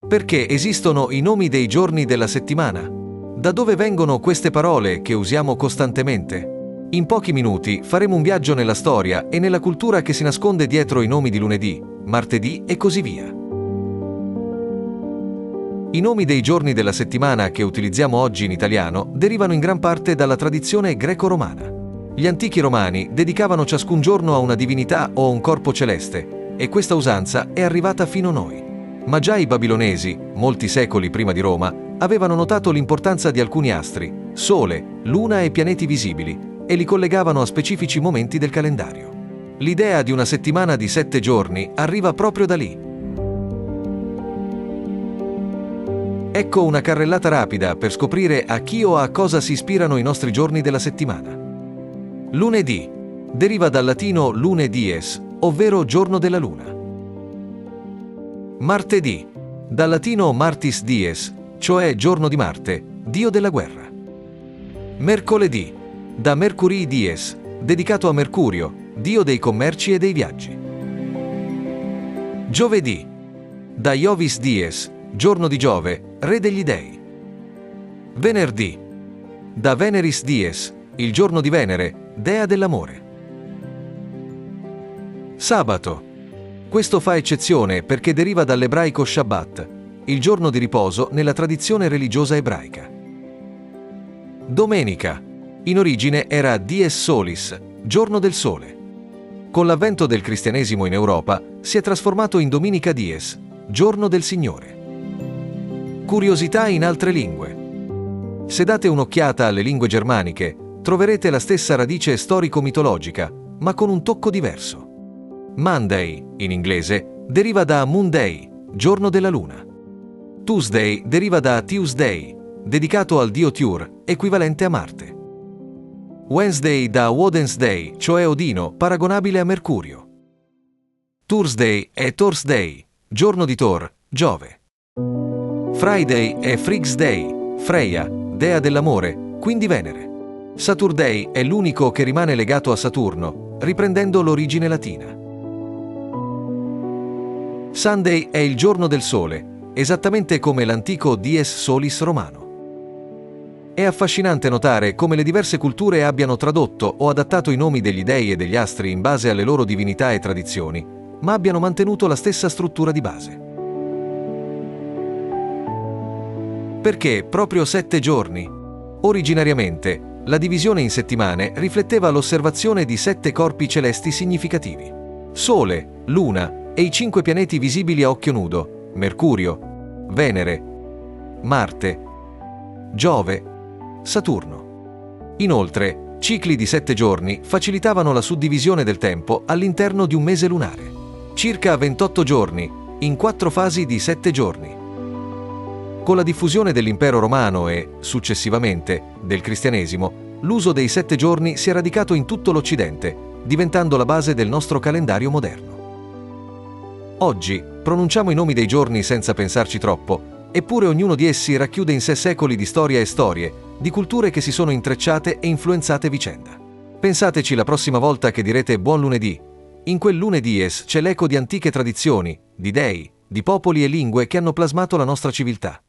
Perché esistono i nomi dei giorni della settimana? Da dove vengono queste parole che usiamo costantemente? In pochi minuti faremo un viaggio nella storia e nella cultura che si nasconde dietro i nomi di lunedì, martedì e così via. I nomi dei giorni della settimana che utilizziamo oggi in italiano derivano in gran parte dalla tradizione greco-romana. Gli antichi romani dedicavano ciascun giorno a una divinità o a un corpo celeste, e questa usanza è arrivata fino a noi. Ma già i babilonesi, molti secoli prima di Roma, avevano notato l'importanza di alcuni astri, Sole, Luna e pianeti visibili, e li collegavano a specifici momenti del calendario. L'idea di una settimana di 7 giorni arriva proprio da lì. Ecco una carrellata rapida per scoprire a chi o a cosa si ispirano i nostri giorni della settimana. Lunedì deriva dal latino lune dies, ovvero giorno della luna. Martedì, dal latino martis dies, cioè giorno di Marte, dio della guerra. Mercoledì, da Mercurii dies, dedicato a Mercurio, dio dei commerci e dei viaggi. Giovedì, da Iovis dies, giorno di Giove, re degli dei. Venerdì, da Veneris dies, il giorno di Venere, dea dell'amore. Sabato. Questo fa eccezione perché deriva dall'ebraico Shabbat, il giorno di riposo nella tradizione religiosa ebraica. Domenica. In origine era Dies Solis, giorno del sole. Con l'avvento del cristianesimo in Europa si è trasformato in Dominica Dies, giorno del Signore. Curiosità in altre lingue. Se date un'occhiata alle lingue germaniche, troverete la stessa radice storico-mitologica, ma con un tocco diverso. Monday, in inglese, deriva da Moonday, giorno della luna. Tuesday deriva da Tuesday, dedicato al dio Tyr, equivalente a Marte. Wednesday da Wednesday, cioè Odino, paragonabile a Mercurio. Thursday è Thursday, giorno di Thor, Giove. Friday è Frig's Day, Freya, dea dell'amore, quindi Venere. Saturday è l'unico che rimane legato a Saturno, riprendendo l'origine latina. Sunday è il giorno del sole, esattamente come l'antico Dies Solis romano. È affascinante notare come le diverse culture abbiano tradotto o adattato i nomi degli dei e degli astri in base alle loro divinità e tradizioni, ma abbiano mantenuto la stessa struttura di base. Perché proprio 7 giorni? Originariamente, la divisione in settimane rifletteva l'osservazione di 7 corpi celesti significativi: Sole, Luna e i 5 pianeti visibili a occhio nudo: Mercurio, Venere, Marte, Giove, Saturno. Inoltre, cicli di 7 giorni facilitavano la suddivisione del tempo all'interno di un mese lunare. Circa 28 giorni, in 4 fasi di 7 giorni. Con la diffusione dell'impero romano e, successivamente, del cristianesimo, l'uso dei 7 giorni si è radicato in tutto l'Occidente, diventando la base del nostro calendario moderno. Oggi pronunciamo i nomi dei giorni senza pensarci troppo, eppure ognuno di essi racchiude in sé secoli di storia e storie, di culture che si sono intrecciate e influenzate a vicenda. Pensateci la prossima volta che direte buon lunedì. In quel lunedies c'è l'eco di antiche tradizioni, di dei, di popoli e lingue che hanno plasmato la nostra civiltà.